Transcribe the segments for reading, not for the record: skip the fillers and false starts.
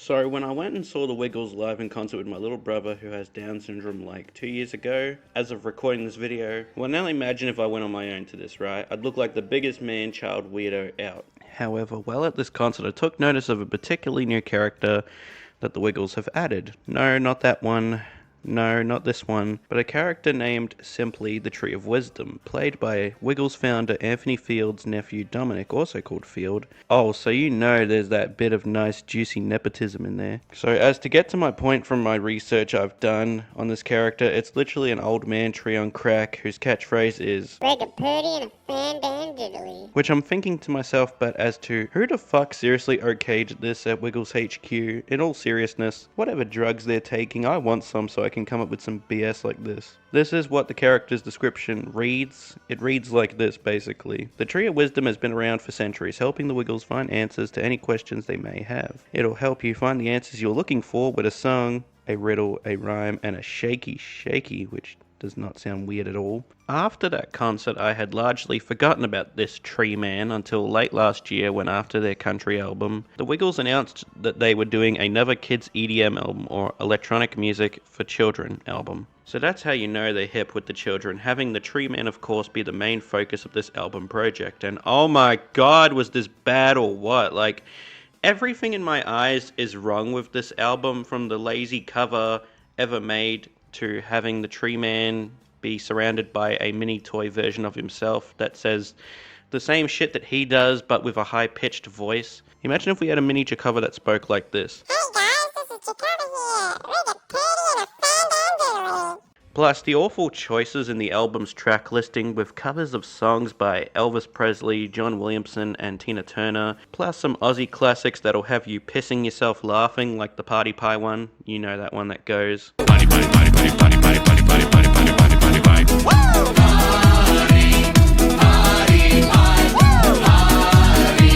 So when I went and saw the Wiggles live in concert with my little brother who has Down syndrome like 2 years ago, as of recording this video, well now imagine if I went on my own to this, right? I'd look like the biggest man-child weirdo out. However, while at this concert I took notice of a particularly new character that the Wiggles have added. No, not that one. No, not this one, but a character named simply the Tree of Wisdom, played by Wiggles founder Anthony Field's nephew Dominic, also called Field. Oh, so you know there's that bit of nice juicy nepotism in there. So as to get to my point from my research I've done on this character, it's literally an old man tree on crack whose catchphrase is break a purdy and a fan-dan-diddly. Which I'm thinking to myself, but as to who the fuck seriously okayed this at Wiggles HQ? In all seriousness, whatever drugs they're taking, I want some so I can come up with some BS like this. This is what the character's description reads. It reads like this, basically. The Tree of Wisdom has been around for centuries, helping the Wiggles find answers to any questions they may have. It'll help you find the answers you're looking for with a song, a riddle, a rhyme, and a shaky, which does not sound weird at all. After that concert, I had largely forgotten about this tree man until late last year when, after their country album, the Wiggles announced that they were doing another kids EDM album, or electronic music for children album. So that's how you know they're hip with the children, having the tree man of course be the main focus of this album project. And oh my god, was this bad or what? Like, everything in my eyes is wrong with this album, from the lazy cover ever made to having the tree man be surrounded by a mini toy version of himself that says the same shit that he does but with a high-pitched voice. Imagine if we had a miniature cover that spoke like this. Hey guys, this is Jarkova here. Break a purdy and a fan-dan-diddly. Plus the awful choices in the album's track listing with covers of songs by Elvis Presley, John Williamson and Tina Turner, plus some Aussie classics that'll have you pissing yourself laughing, like the Party Pie one. You know that one that goes Party, party, party, party, party, party, party, party, party, party, party, party, party. Woo! Party, party, party, woo! Party.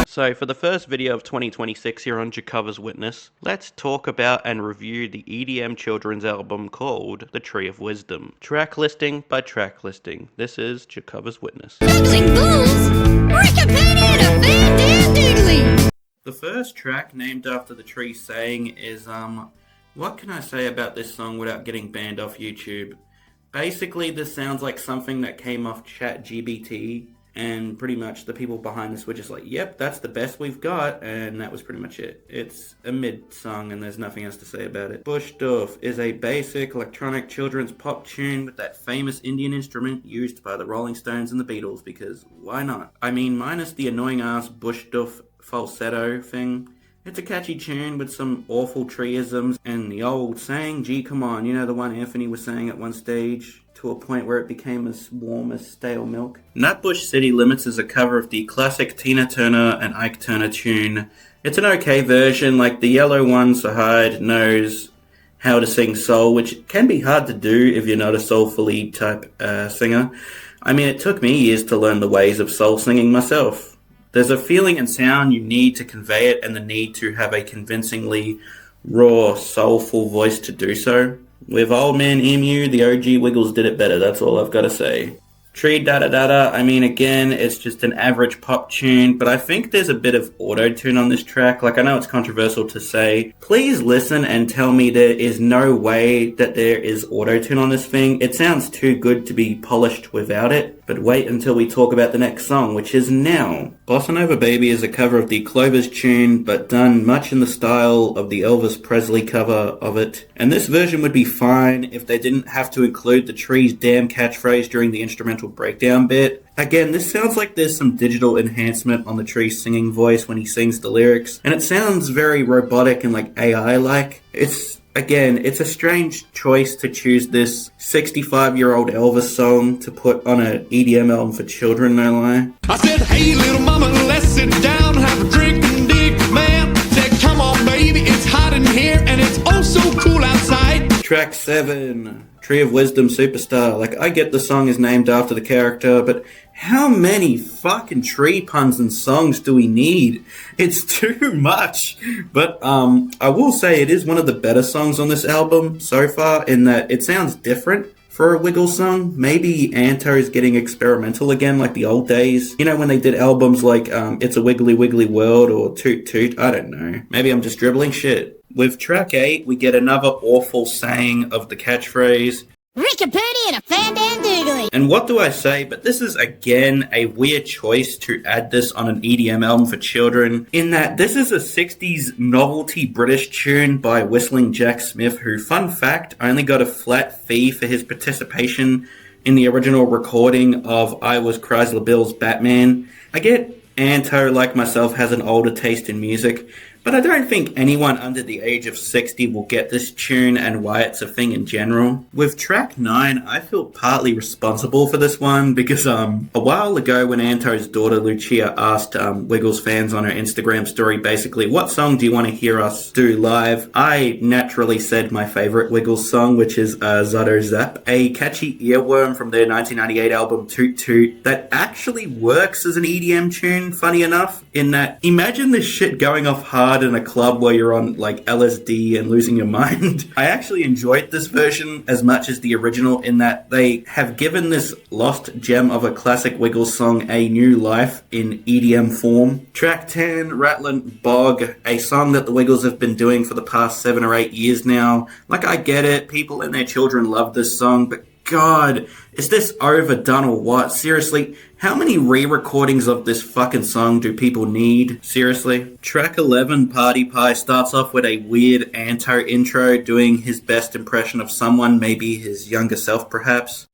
So for the first video of 2026 here on Jarkova's Witness, let's talk about and review the EDM children's album called The Tree of Wisdom. Track listing by track listing. This is Jarkova's Witness. Juggling fools! Break a purdy and a fan-dan-diddly. The first track, named after the tree saying, is, what can I say about this song without getting banned off YouTube? Basically, this sounds like something that came off ChatGPT, and pretty much the people behind this were just like, yep, that's the best we've got, and that was pretty much it. It's a mid-song, and there's nothing else to say about it. Bush Duff is a basic electronic children's pop tune with that famous Indian instrument used by the Rolling Stones and the Beatles, because why not? I mean, minus the annoying-ass Bush Duff falsetto thing, it's a catchy tune with some awful treeisms and the old saying, gee come on, you know, the one Anthony was saying at one stage, to a point where it became as warm as stale milk. Nutbush City Limits is a cover of the classic Tina Turner and Ike Turner tune. It's an okay version, like the yellow one, so Hyde knows how to sing soul, which can be hard to do if you're not a soulfully type singer. I mean, it took me years to learn the ways of soul singing myself. There's a feeling and sound you need to convey it, and the need to have a convincingly raw, soulful voice to do so. With Old Man Emu, the OG Wiggles did it better, that's all I've got to say. Tree Dada Dada, I mean, again, it's just an average pop tune, but I think there's a bit of auto-tune on this track. Like, I know it's controversial to say. Please listen and tell me there is no way that there is auto-tune on this thing. It sounds too good to be polished without it, but wait until we talk about the next song, which is now. Bossa Nova Baby is a cover of the Clovers tune, but done much in the style of the Elvis Presley cover of it. And this version would be fine if they didn't have to include the tree's damn catchphrase during the instrumental breakdown bit. Again, this sounds like there's some digital enhancement on the tree's singing voice when he sings the lyrics, and it sounds very robotic and like AI-like. It's a strange choice to choose this 65-year-old Elvis song to put on an EDM album for children, no lie. I said, hey little mama, let's sit down, have a drink and dig, man. Said, come on baby, it's hot in here and it's oh so cool outside. Track 7, Tree of Wisdom Superstar. Like, I get the song is named after the character, but how many fucking tree puns and songs do we need? It's too much. But I will say it is one of the better songs on this album so far, in that it sounds different for a Wiggles song. Maybe Anto's getting experimental again like the old days. You know, when they did albums like It's a Wiggly Wiggly World or Toot Toot. I don't know. Maybe I'm just dribbling shit. With track 8, we get another awful saying of the catchphrase, Rickapooty and a fandandoodly. and what do I say, but this is again a weird choice to add this on an EDM album for children, in that this is a 60s novelty British tune by Whistling Jack Smith, who, fun fact, only got a flat fee for his participation in the original recording of I Was Chrysler Bill's Batman. I get Anto, like myself, has an older taste in music, but I don't think anyone under the age of 60 will get this tune and why it's a thing in general. With track 9, I feel partly responsible for this one because a while ago when Anto's daughter Lucia asked Wiggles fans on her Instagram story basically, what song do you want to hear us do live? I naturally said my favourite Wiggles song, which is Zardo Zap, a catchy earworm from their 1998 album Toot Toot that actually works as an EDM tune, funny enough, in that imagine this shit going off hard in a club where you're on like LSD and losing your mind. I actually enjoyed this version as much as the original in that they have given this lost gem of a classic Wiggles song a new life in EDM form. Track 10, Rattlin' Bog, a song that the Wiggles have been doing for the past 7 or 8 years now. Like, I get it, people and their children love this song, but God, is this overdone or what? Seriously, how many re-recordings of this fucking song do people need? Seriously? Track 11, Party Pie, starts off with a weird Anto intro doing his best impression of someone, maybe his younger self perhaps.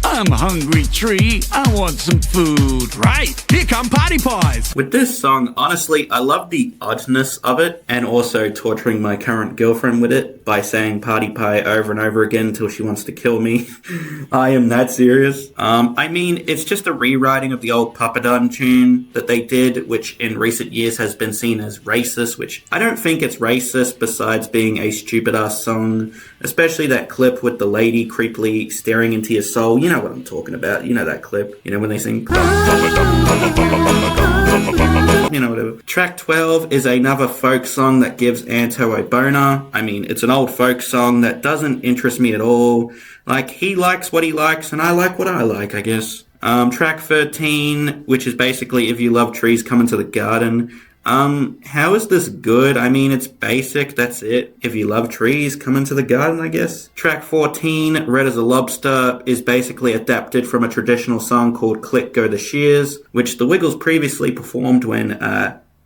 I'm a hungry tree. I want some food. Right, here come Party Pies. With this song, honestly, I love the oddness of it and also torturing my current girlfriend with it by saying Party Pie over and over again until she wants to kill me. I am that serious. I mean, it's just a rewriting of the old Papadon tune that they did, which in recent years has been seen as racist, which I don't think it's racist besides being a stupid-ass song, especially that clip with the lady creepily staring into your soul. You know what I'm talking about. You know that clip. You know when they sing... You know, whatever. Track 12 is another folk song that gives Anto a boner. I mean, it's an old folk song that doesn't interest me at all. Like, he likes what he likes, and I like what I like, I guess. Track 13, which is basically If You Love Trees, Come Into the Garden. How is this good? I mean, it's basic, that's it. If you love trees, come into the garden, I guess. Track 14, Red as a Lobster, is basically adapted from a traditional song called Click Go the Shears, which the Wiggles previously performed when,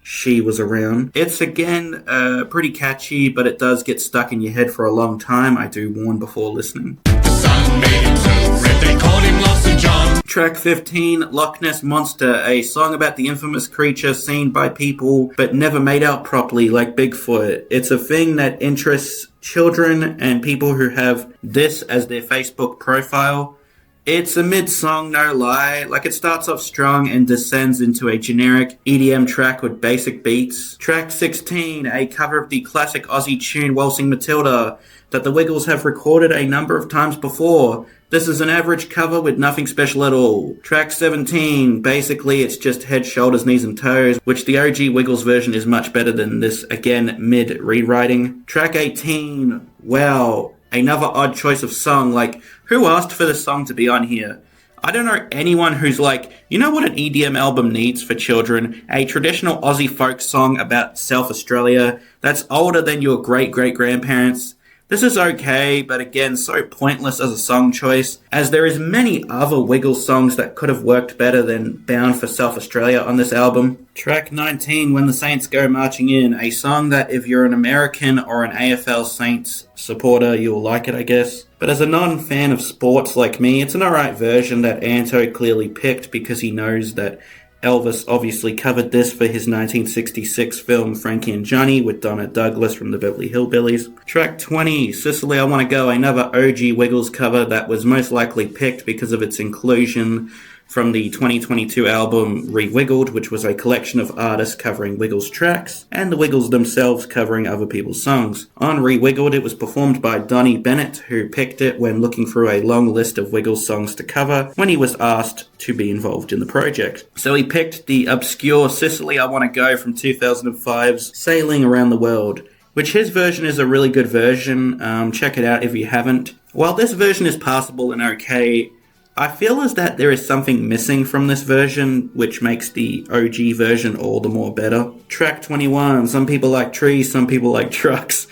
she was around. It's again, pretty catchy, but it does get stuck in your head for a long time. I do warn before listening. The sun made him so red they called him Lost St. John. Track 15, Loch Ness Monster, a song about the infamous creature seen by people but never made out properly like Bigfoot. It's a thing that interests children and people who have this as their Facebook profile. It's a mid-song, no lie. Like, it starts off strong and descends into a generic EDM track with basic beats. Track 16, a cover of the classic Aussie tune Waltzing Matilda that the Wiggles have recorded a number of times before. This is an average cover with nothing special at all. Track 17, basically it's just head, shoulders, knees and toes, which the OG Wiggles version is much better than this, again, mid-rewriting. Track 18, wow, another odd choice of song. Like, who asked for this song to be on here? I don't know anyone who's like, you know what an EDM album needs for children? A traditional Aussie folk song about South Australia that's older than your great-great-grandparents. This is okay, but again, so pointless as a song choice, as there is many other Wiggles songs that could have worked better than Bound for South Australia on this album. Track 19, When the Saints Go Marching In, a song that if you're an American or an AFL Saints supporter, you'll like it, I guess. But as a non-fan of sports like me, it's an alright version that Anto clearly picked because he knows that Elvis obviously covered this for his 1966 film Frankie and Johnny with Donna Douglas from the Beverly Hillbillies. Track 20, Sicily, I Wanna Go, another OG Wiggles cover that was most likely picked because of its inclusion from the 2022 album Re-Wiggled, which was a collection of artists covering Wiggles tracks, and the Wiggles themselves covering other people's songs. On Re-Wiggled, it was performed by Donnie Bennett, who picked it when looking through a long list of Wiggles songs to cover when he was asked to be involved in the project. So he picked the obscure Sicily, I Wanna Go from 2005's Sailing Around the World, which his version is a really good version. Check it out if you haven't. While this version is passable and okay, I feel as that there is something missing from this version, which makes the OG version all the more better. Track 21, some people like trees, some people like trucks.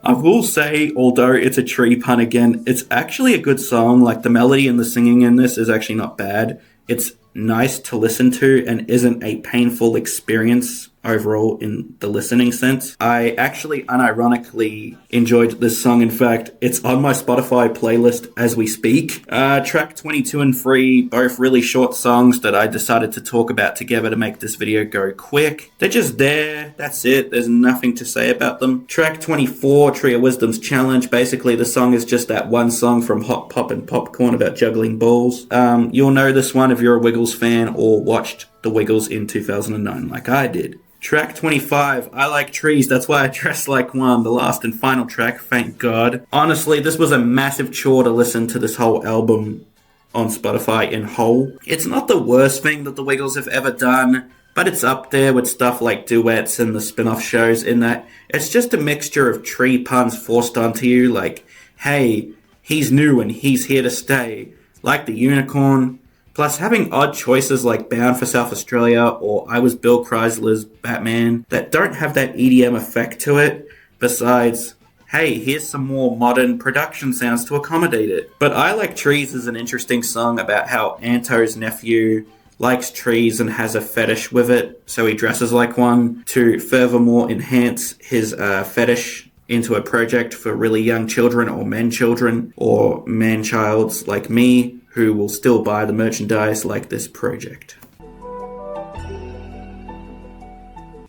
I will say, although it's a tree pun again, it's actually a good song. Like, the melody and the singing in this is actually not bad. It's nice to listen to and isn't a painful experience overall in the listening sense. I actually unironically enjoyed this song. In fact, it's on my Spotify playlist as we speak. Track 22 and 3, both really short songs that I decided to talk about together to make this video go quick. They're just there, that's it, there's nothing to say about them. Track 24, Tree of Wisdom's Challenge. Basically, the song is just that one song from Hot Pop and Popcorn about juggling balls. You'll know this one if you're a Wiggles fan or watched the Wiggles in 2009 like I did. Track 25, I Like Trees, that's why I dress like one, the last and final track, thank God. Honestly, this was a massive chore to listen to this whole album on Spotify in whole. It's not the worst thing that the Wiggles have ever done, but it's up there with stuff like duets and the spin-off shows in that it's just a mixture of tree puns forced onto you, like, hey, he's new and he's here to stay, like the unicorn. Plus, having odd choices like Bound for South Australia or I Was Bill Chrysler's Batman that don't have that EDM effect to it, besides, hey, here's some more modern production sounds to accommodate it. But I Like Trees is an interesting song about how Anto's nephew likes trees and has a fetish with it, so he dresses like one to furthermore enhance his fetish into a project for really young children or man-children or man-childs like me, who will still buy the merchandise like this project.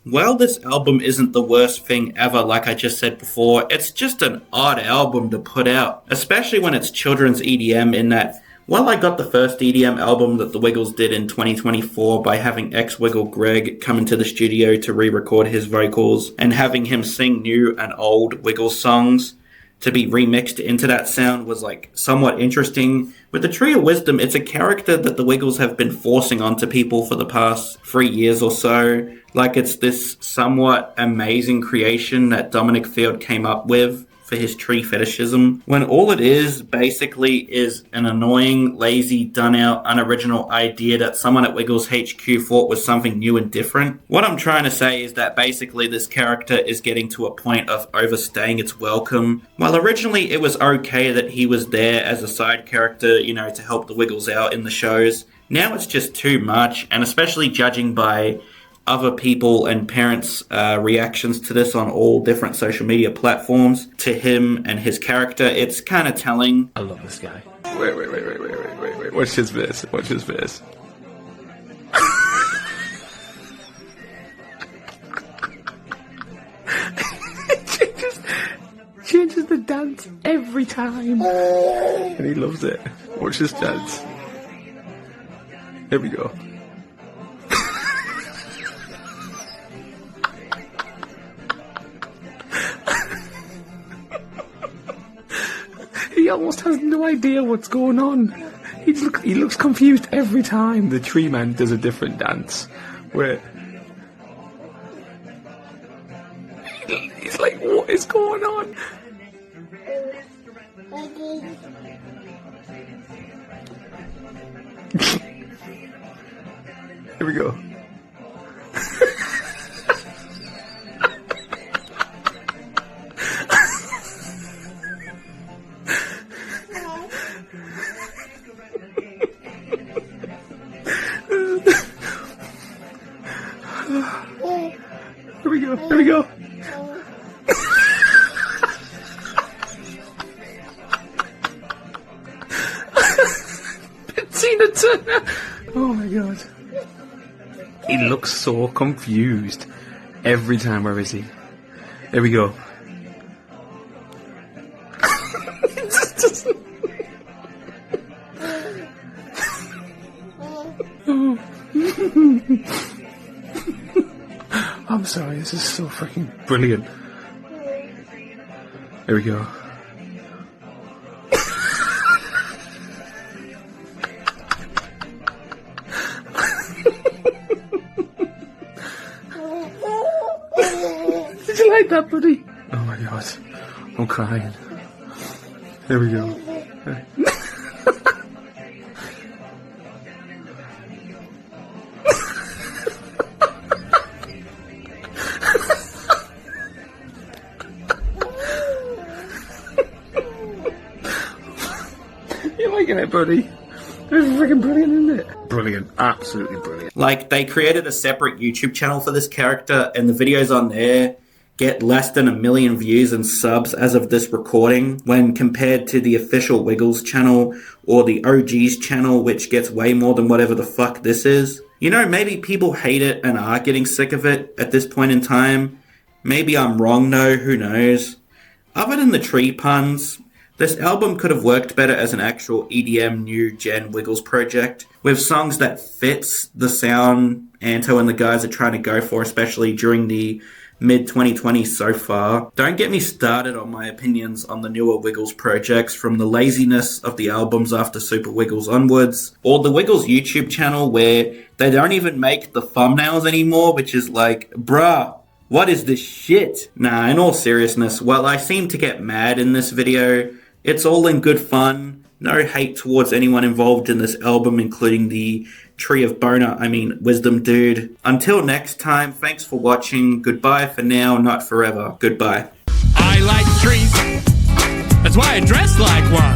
While this album isn't the worst thing ever, like I just said before, it's just an odd album to put out, especially when it's children's EDM in that, while I got the first EDM album that the Wiggles did in 2024 by having ex-Wiggle Greg come into the studio to re-record his vocals and having him sing new and old Wiggles songs, to be remixed into that sound was like somewhat interesting. With the Tree of Wisdom, it's a character that the Wiggles have been forcing onto people for the past 3 years or so. Like, it's this somewhat amazing creation that Dominic Field came up with for his tree fetishism, when all it is basically is an annoying, lazy, done-out, unoriginal idea that someone at Wiggles HQ thought was something new and different. What I'm trying to say is that basically this character is getting to a point of overstaying its welcome. While originally it was okay that he was there as a side character, you know, to help the Wiggles out in the shows, now it's just too much, and especially judging by other people and parents' reactions to this on all different social media platforms to him and his character, it's kind of telling. I love this guy. Wait. Watch his verse. Changes the dance every time. And he loves it. Watch his dance. Here we go. He almost has no idea what's going on. He looks confused every time. The tree man does a different dance where he's like, what is going on? Here we go. Here we go. Tina Turner. Oh my god. He looks so confused every time. Where is he? Here we go. I'm sorry, this is so freaking brilliant. Here we go. Did you like that, buddy? Oh my god. I'm crying. Here we go. You're liking it, buddy? This is freaking brilliant, isn't it? Brilliant. Absolutely brilliant. Like, they created a separate YouTube channel for this character, and the videos on there get less than 1 million views and subs as of this recording when compared to the official Wiggles channel or the OG's channel, which gets way more than whatever the fuck this is. You know, maybe people hate it and are getting sick of it at this point in time. Maybe I'm wrong though, who knows. Other than the tree puns, this album could have worked better as an actual EDM new gen Wiggles project, with songs that fits the sound Anto and the guys are trying to go for, especially during the mid-2020s so far. Don't get me started on my opinions on the newer Wiggles projects, from the laziness of the albums after Super Wiggles onwards, or the Wiggles YouTube channel where they don't even make the thumbnails anymore, which is like, bruh, what is this shit? Nah, in all seriousness, while I seem to get mad in this video, it's all in good fun. No hate towards anyone involved in this album, including the Wisdom Dude. Until next time, thanks for watching. Goodbye for now, not forever. Goodbye. I like trees. That's why I dress like one.